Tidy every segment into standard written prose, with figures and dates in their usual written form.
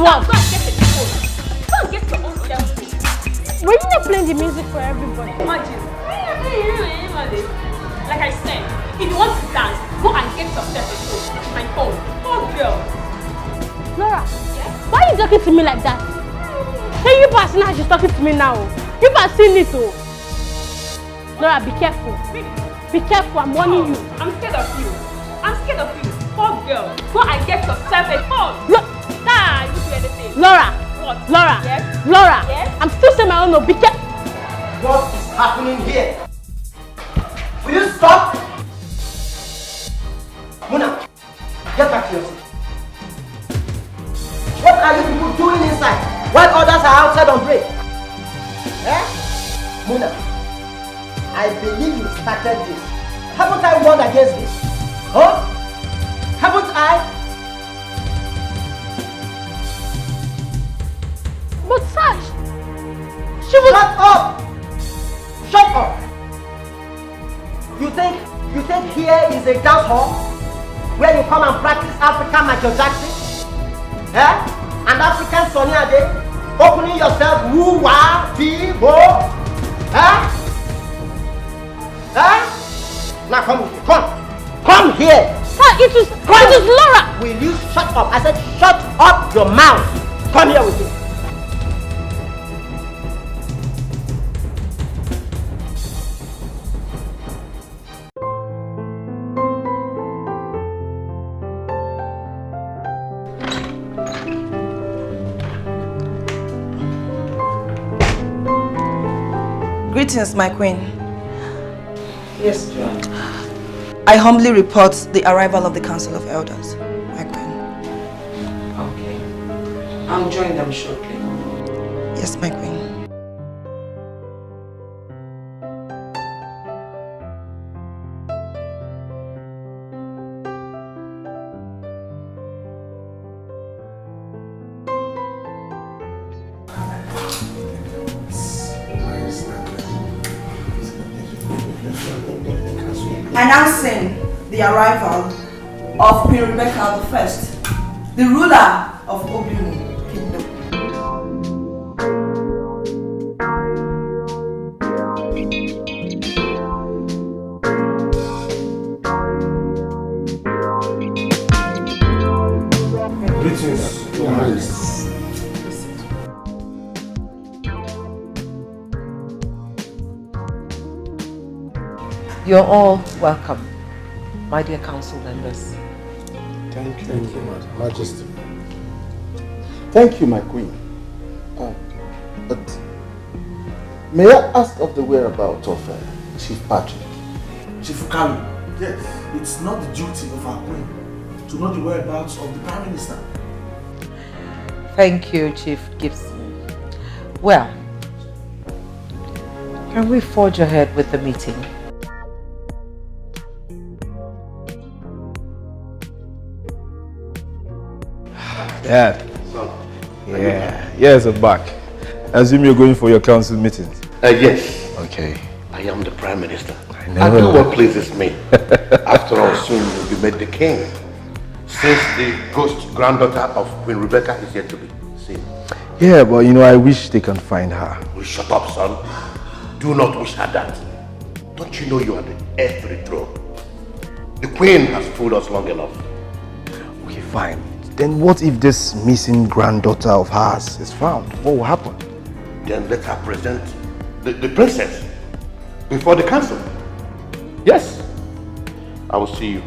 what? Go and get the phone. Go and get your own cell phone. Were you not playing the music for everybody? Imagine. Like I said, if you want to dance, go and get yourself a phone. My phone. Oh, girl. Laura, why are you talking to me like that? Hey, you pass now, she's talking to me now. You pass seen it too. Laura, be careful. Be careful, I'm warning you. I'm scared of you. I'm scared of you. Oh, girl. Go and get yourself a phone. You do anything. Laura. What? Laura. Yes? Laura. Yes? I'm still saying my own no. Be careful. What is happening here? Will you stop? Muna, get back to your seat. What are you people doing inside while others are outside on break? Eh? Muna, I believe you started this. Haven't I warned against this? Huh? Haven't I? But Sash, she was... Shut up! Shut up! You think here is a dance hall where you come and practice African Michael Jackson? Eh? And African Sonny Ade? Opening yourself woo-wah, dee-bo? Eh? Eh? Now come here, come here! Sir, it was Laura! Will you shut up? I said shut up your mouth! Come here with me. Greetings, my queen. Yes, John. I humbly report the arrival of the Council of Elders, my queen. Okay. I'll join them shortly. Yes, my queen. Announcing the arrival of Queen Rebecca I, the ruler of Obimu Kingdom. Greetings, Your Highness. You're all welcome, my dear council members. Thank you, Majesty. Thank you, my queen. But may I ask of the whereabouts of Chief Patrick? Chief Kalu, yes, it's not the duty of our queen to know the whereabouts of the Prime Minister. Thank you, Chief Gibson. Well, can we forge ahead with the meeting? Dad. Yeah. Yes, I'm back. I assume you're going for your council meetings. Yes. Okay. I am the Prime Minister. I know. I do what pleases me. After all, soon you'll be made the king. Since the ghost granddaughter of Queen Rebecca is yet to be seen. Yeah, but you know, I wish they can find her. Well, shut up, son. Do not wish her that. Don't you know you are the heir to the throne? The queen has fooled us long enough. Okay, fine. Then what if this missing granddaughter of hers is found? What will happen? Then let her present the princess before the council. Yes. I will see you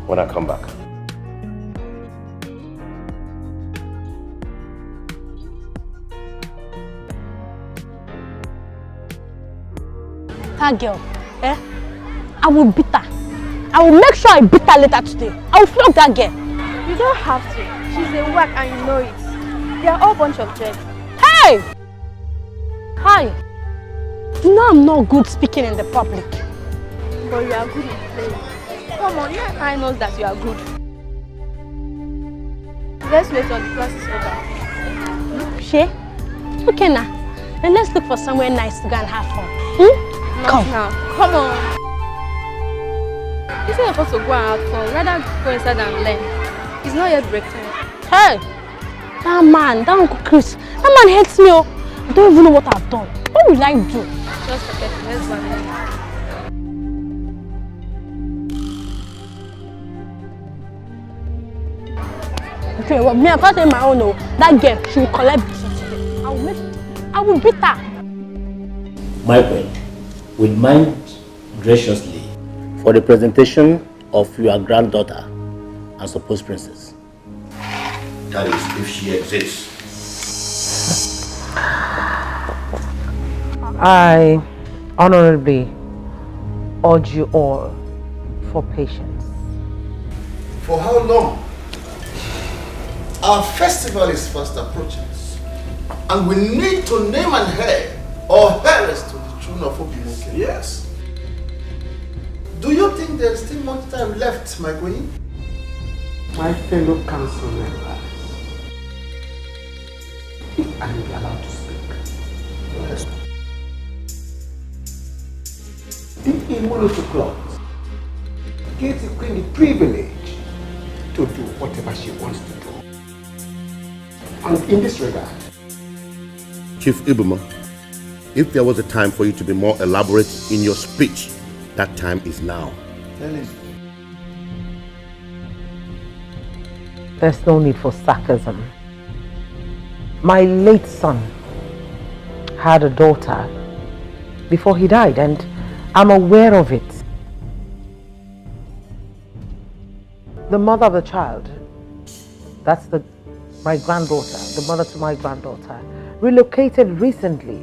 when I come back. That girl, I will beat her. I will make sure I beat her later today. I will flog that girl. You don't have to. She's a whack and you know it. They are all a bunch of dread. Hey! Hi. You know I'm not good speaking in the public. But you are good in playing. Come on, you and I know that you are good. Let's wait till the class is over. She? Okay now. Then let's look for somewhere nice to go and have fun. Not Come. now. Come on. You say you're supposed to go and have fun. Rather go inside and learn. It's not yet break time. Hey! That man, that Uncle Chris, that man hates me. Oh. I don't even know what I've done. What will I do? Just forget it. Let's go. Okay, well, me, I can't say my own. No. That girl, she will collect it. I will beat her. My friend, will mind graciously for the presentation of your granddaughter and supposed princess. That is, if she exists. I honorably urge you all for patience. For how long? Our festival is fast approaching, and we need to name an heir or heiress to the throne of Obimoke. Yes. Do you think there's still much time left, my queen? My fellow council members, if I am allowed to speak. Yes. The Immunity Clause gives the queen the privilege to do whatever she wants to do. And in this regard, Chief Ibuma, if there was a time for you to be more elaborate in your speech, that time is now. There's no need for sarcasm. My late son had a daughter before he died, and I'm aware of it. The mother of the child, that's my granddaughter, the mother to my granddaughter, relocated recently.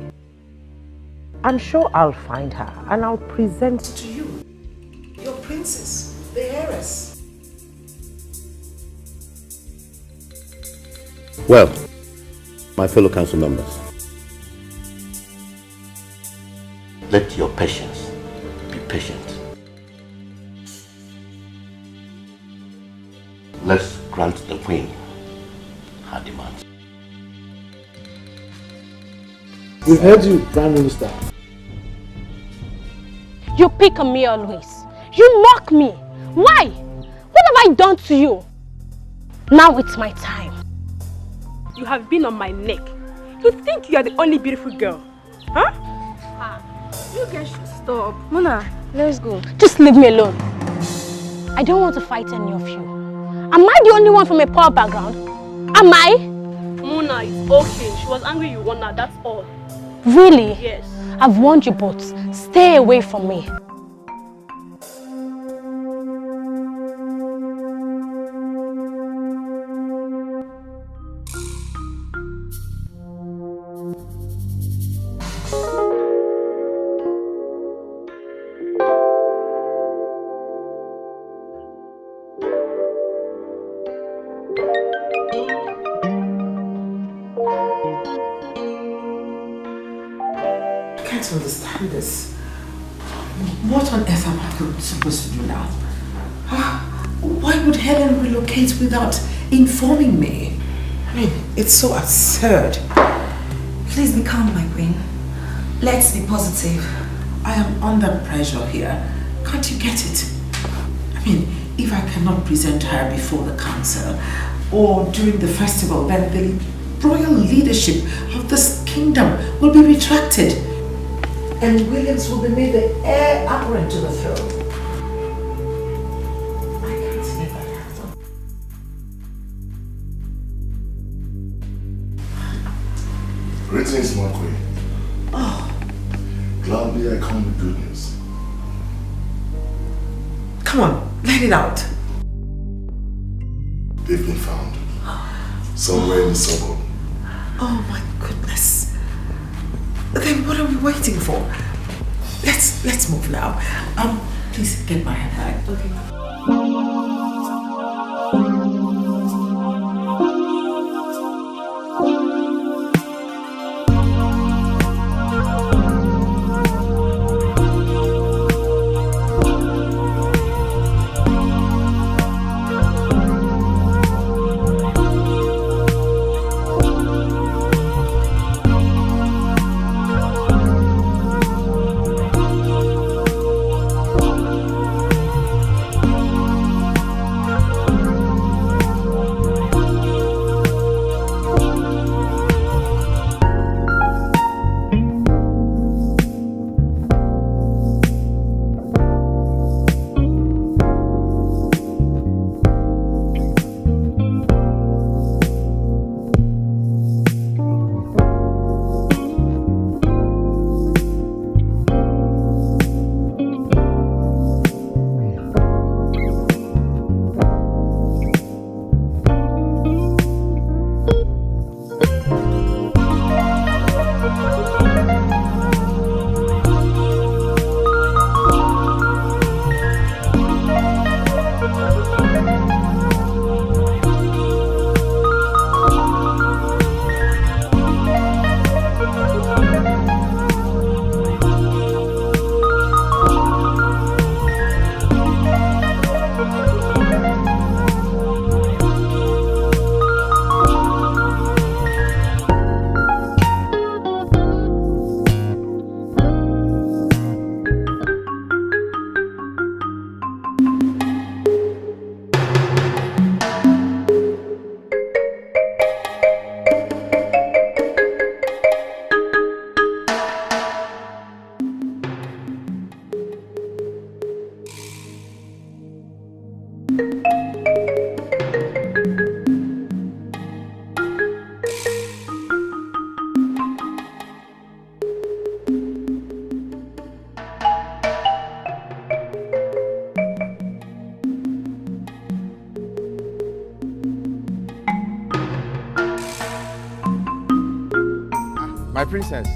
I'm sure I'll find her and I'll present To you, your princess, the heiress. Well, my fellow council members, let your patience be patient. Let's grant the queen her demands. We've heard you, Prime Minister. You pick on me always. You mock me. Why? What have I done to you? Now it's my time. You have been on my neck. You think you are the only beautiful girl. Huh? You guys should stop. Mona, let's go. Just leave me alone. I don't want to fight any of you. Am I the only one from a poor background? Am I? Mona, it's okay. She was angry you won her, that's all. Really? Yes. I've warned you both. Stay away from me. Understand this. What on earth am I supposed to do now? Why would Helen relocate without informing me? I mean, it's so absurd. Please be calm, my queen. Let's be positive. I am under pressure here. Can't you get it? I mean, if I cannot present her before the council or during the festival, then the royal leadership of this kingdom will be retracted. And Williams will be made the heir apparent to the throne. I can't see that happen. Greetings, my queen. Oh. Gladly I come with good news. Come on, let it out. They've been found. Somewhere in the suburb. Oh my goodness. Then what are we waiting for? Let's move now. Please get my handbag. Okay. My princess.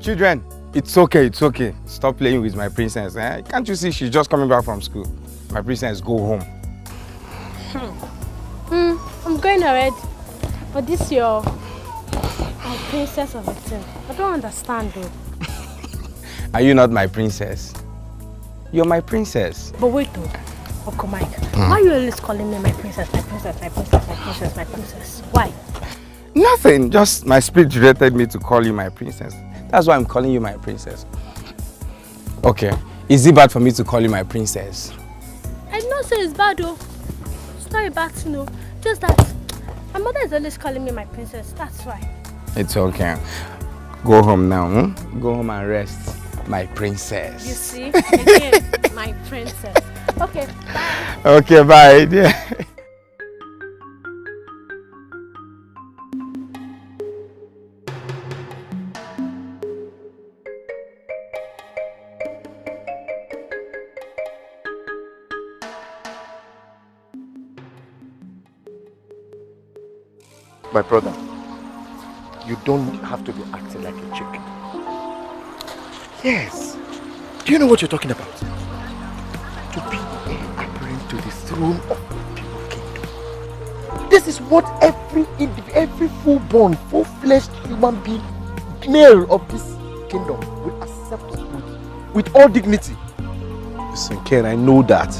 Children, it's okay, it's okay. Stop playing with my princess. Eh? Can't you see she's just coming back from school? My princess, go home. I'm going already. But this your princess of a thing. I don't understand though. Are you not my princess? You're my princess. But wait though, Uncle Mike. Why are you always calling me my princess, my princess, my princess, my princess, my princess? Why? Nothing, just my spirit directed me to call you my princess. That's why I'm calling you my princess. Okay, is it bad for me to call you my princess? I did not say it's bad though. It's not a bad thing, no. Just that my mother is always calling me my princess, that's why. It's okay. Go home now, Go home and rest, my princess. You see? Again, my princess. Okay, bye. Okay, bye, dear. My brother, you don't have to be acting like a chicken. Yes. Do you know what you're talking about? To be heir apparent to the throne of the people kingdom. This is what every full-born, full-fleshed human being, male of this kingdom, will accept with all dignity. Listen, Ken, I know that.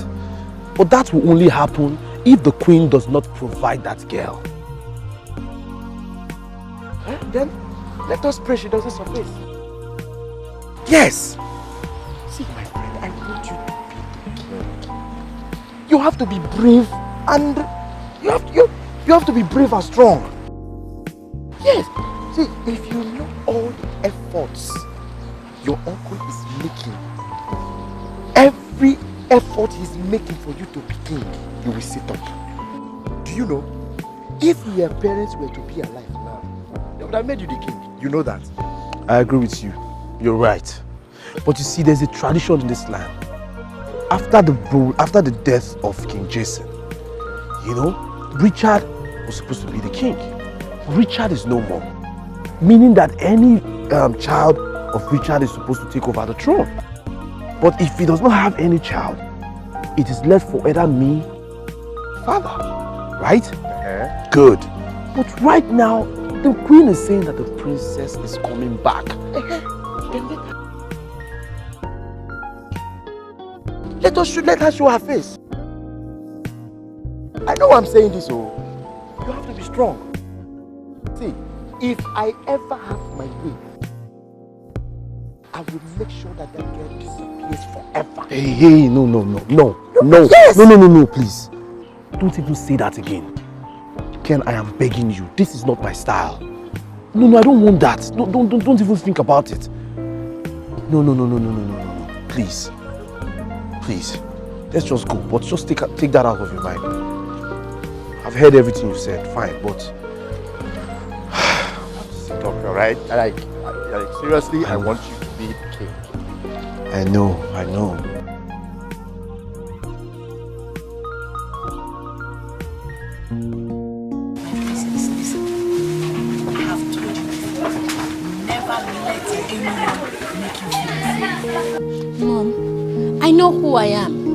But that will only happen if the queen does not provide that girl. Then let us pray she doesn't suffice. Yes. See, my friend, I want you to be the king. You have to be brave and you have to be brave and strong. Yes. See, if you know all the efforts your uncle is making, every effort he's making for you to be king, you will sit up. Do you know? If your parents were to be alive now, they would have made you the king. You know that. I agree with you. You're right. But you see, there's a tradition in this land. After the death of King Jason, you know, Richard was supposed to be the king. Richard is no more. Meaning that any child of Richard is supposed to take over the throne. But if he does not have any child, it is left for either me, father, right? Good. But right now, the queen is saying that the princess is coming back. Let her show her face. I know I'm saying this, oh. You have to be strong. See, if I ever have my way, I will make sure that that girl disappears forever. Hey, no, Yes. No, please. Don't even say that again. Ken, I am begging you. This is not my style. No, I don't want that. Don't even think about it. No. Please. Let's just go. But just take that out of your mind. I've heard everything you said. Fine, but sit up, alright? Like seriously, I want you to be the king. I know. Mom, I know who I am.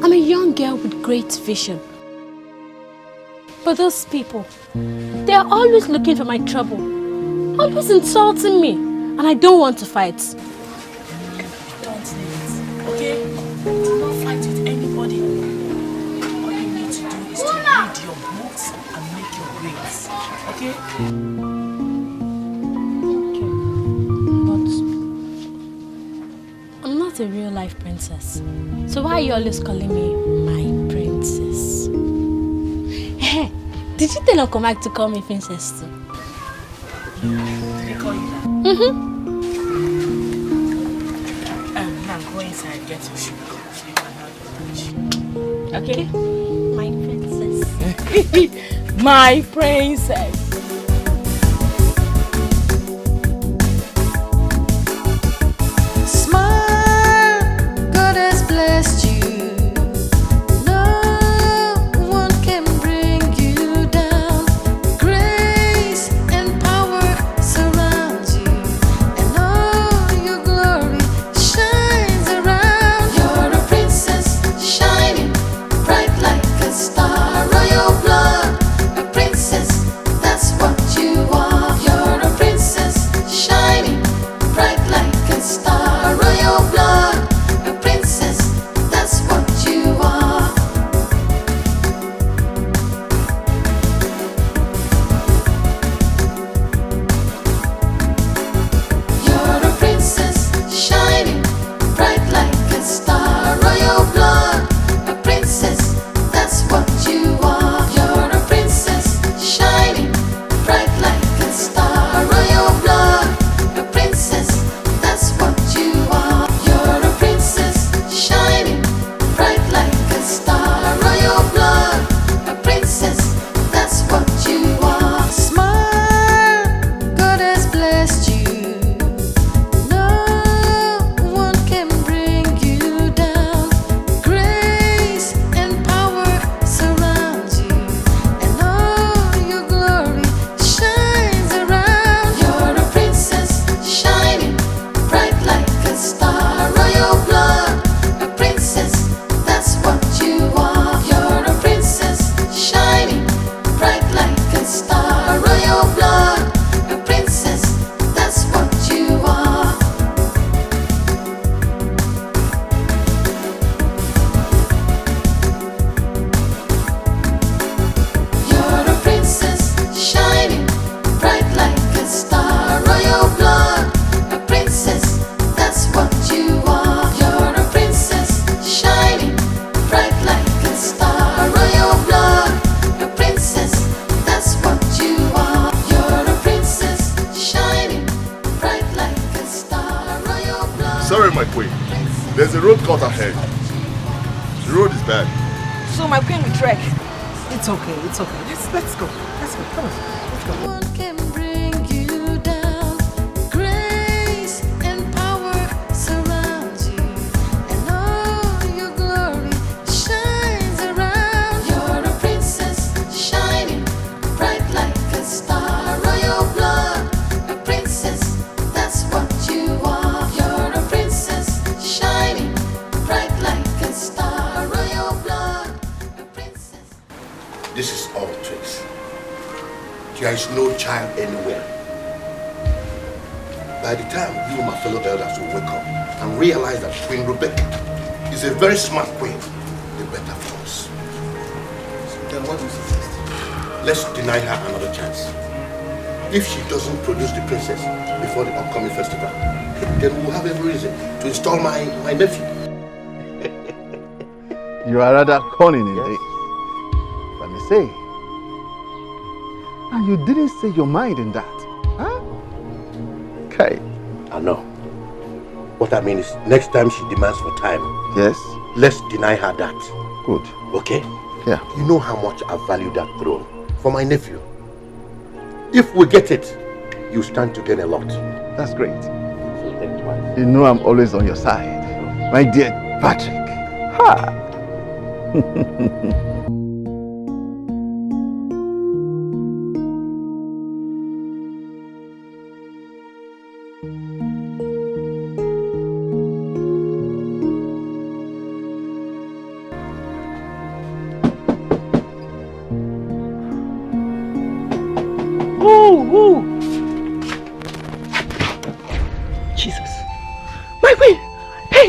I'm a young girl with great vision. But those people, they're always looking for my trouble. Always insulting me. And I don't want to fight. Don't leave it, okay? Do not fight with anybody. All you need to do is to read your books and make your grades, okay? But I'm not a real life princess. princess. So why are you always calling me my princess? Did you tell Uncle Mike to call me princess too? Did he call you that? Now go inside, get your sugar. You can have your lunch. Okay? My princess. My princess. Sorry, my queen. There's a road cut ahead. The road is bad. So my queen will trek. It's okay, it's okay. Let's go. Let's go. Come on. Let's go. This is all tricks. There is no child anywhere. By the time you, my fellow elders, will wake up and realize that Queen Rebecca is a very smart queen, the better for us. Then what do you suggest? Let's deny her another chance. If she doesn't produce the princess before the upcoming festival, then we'll have every reason to install my nephew. You are rather cunning indeed. Let me say. And you didn't say your mind in that. Huh? Okay. I know. What I mean is, next time she demands for time, yes, let's deny her that. Good. Okay? Yeah. You know how much I value that throne for my nephew. If we get it, you stand to gain a lot. That's great. So think twice. You know I'm always on your side, my dear Patrick. Ha! Jesus. My queen! Hey!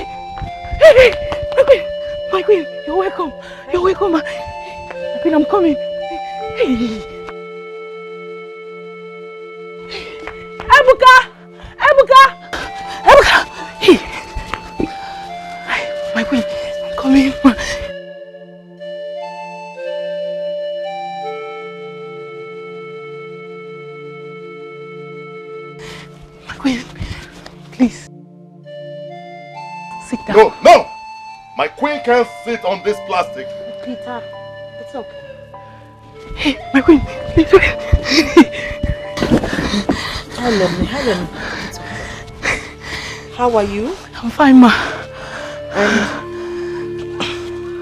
Hey, hey! My queen! My queen! You're welcome! You're welcome! My queen, I'm coming! Hey! Ebuka! Ebuka! Ebuka! Hey! Come in, ma. My queen, please. Sit down. No, no! My queen can't sit on this plastic. Peter, it's okay. Hey, my queen, please wait. Helen. How are you? I'm fine, ma. And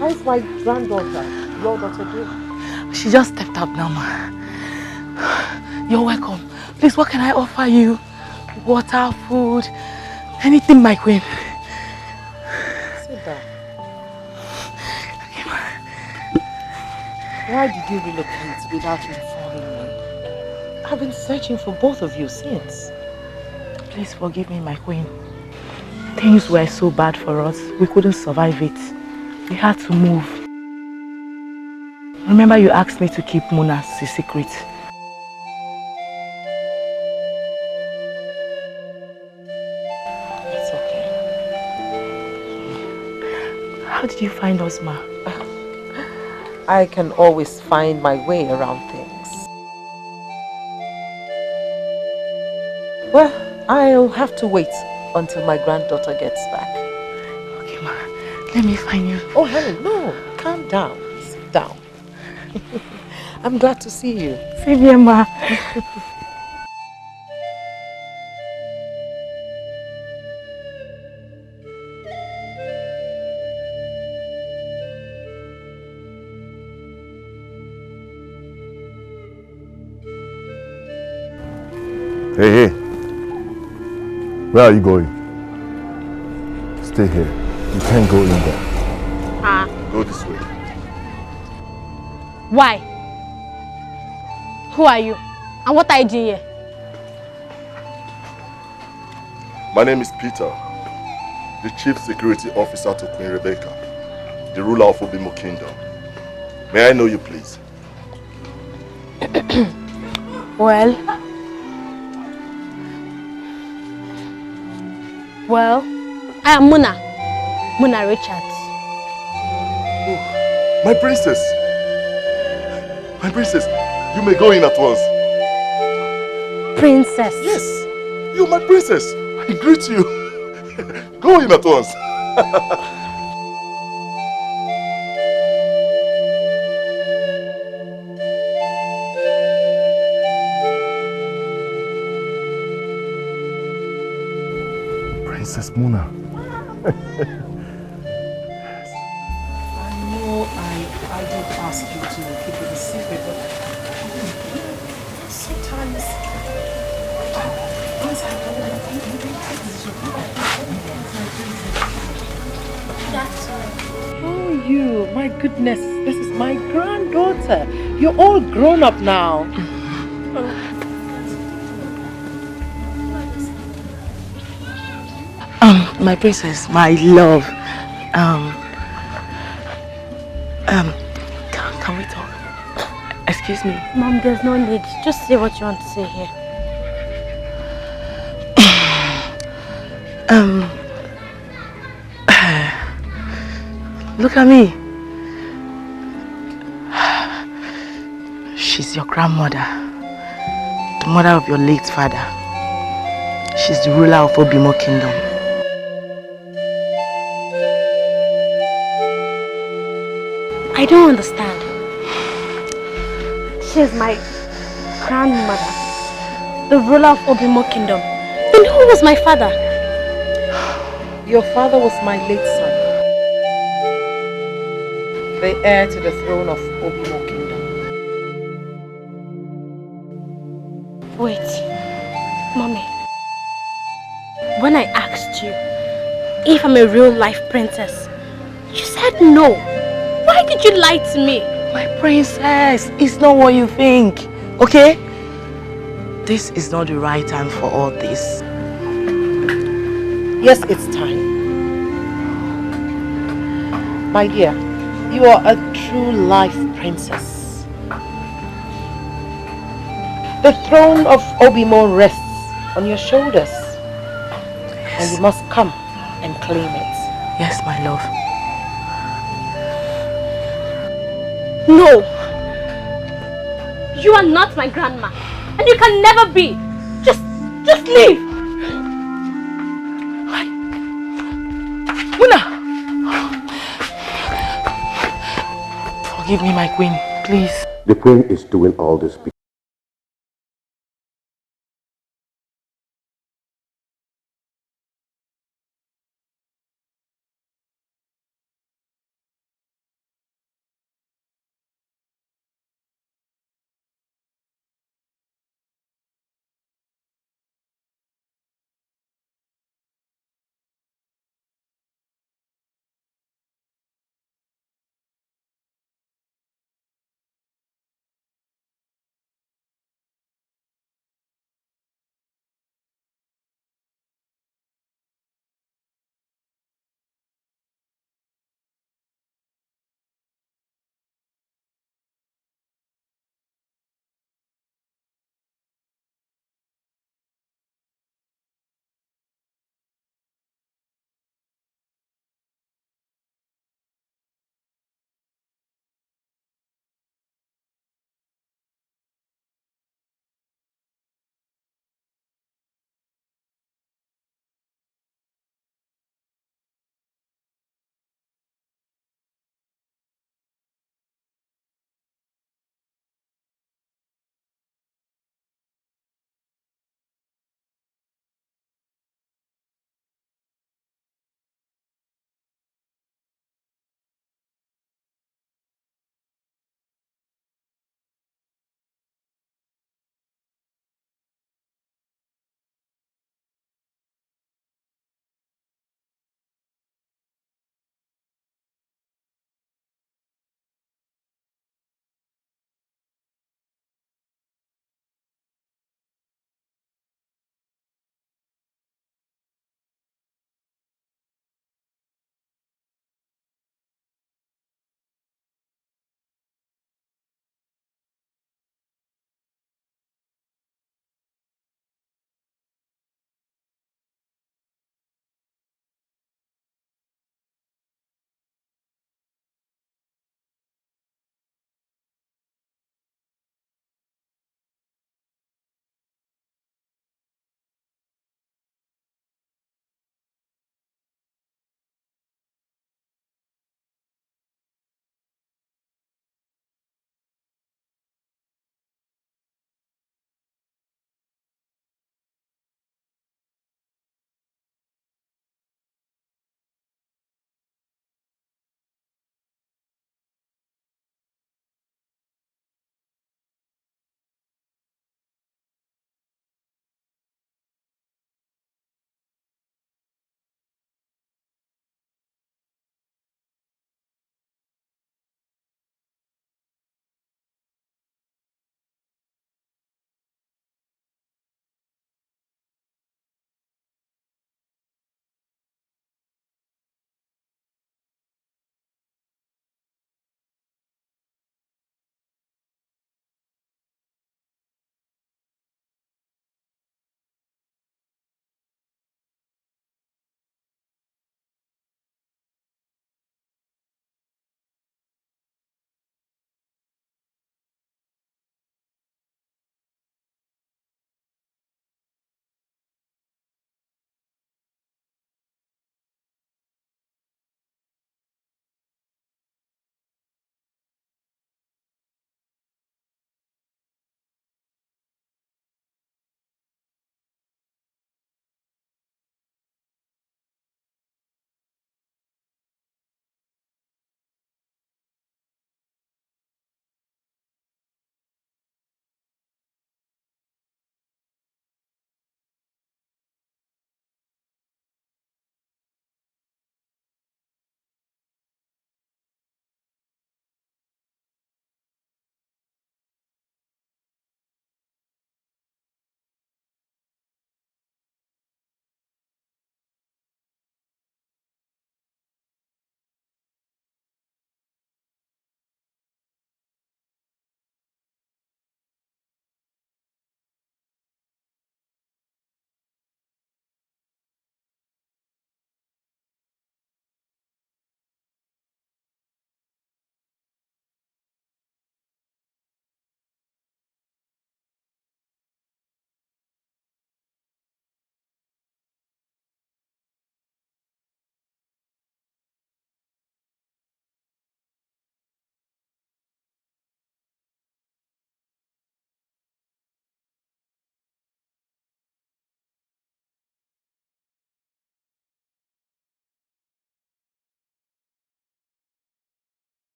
how's my granddaughter, your daughter doing? She just stepped up now, ma. You're welcome. Please, what can I offer you? Water, food, anything, my queen. Sit down. Why did you relocate without informing me? I've been searching for both of you since. Please forgive me, my queen. Things were so bad for us, we couldn't survive it. We had to move. Remember you asked me to keep Muna's secret. It's okay. How did you find us, ma? I can always find my way around things. Well, I'll have to wait until my granddaughter gets back. Okay, ma. Let me find you. Oh, Helen, no. Calm down. Sit down. I'm glad to see you. Same here, ma. Hey. Where are you going? Stay here. You can't go in there. Go this way. Why? Who are you? And what are you doing here? My name is Peter, the Chief Security Officer to Queen Rebecca, the ruler of Obimo Kingdom. May I know you, please? Well, I am Muna Richards. Oh, my princess! My princess, you may go in at once. Princess? Yes, you're my princess. I greet you. Go in at once. Princess Muna. I know I did ask you to keep it a secret, but sometimes Oh, you, my goodness, this is my granddaughter. You're all grown up now. My princess, my love. Can we talk? Excuse me. Mom, there's no need. Just say what you want to say here. Look at me. She's your grandmother, the mother of your late father. She's the ruler of Obimo Kingdom. I don't understand. She's my grandmother, the ruler of Obimo Kingdom. And who was my father? Your father was my late son, the heir to the throne of Obimo Kingdom. Wait, Mommy. When I asked you if I'm a real-life princess, you said no. Why did you lie to me? My princess, it's not what you think, okay? This is not the right time for all this. Yes, it's time. My dear, you are a true life princess. The throne of Obimo rests on your shoulders. Yes. And you must come and claim it. Yes, my love. No. You are not my grandma. And you can never be. Just leave. Muna! Forgive me, my queen, please. The queen is doing all this because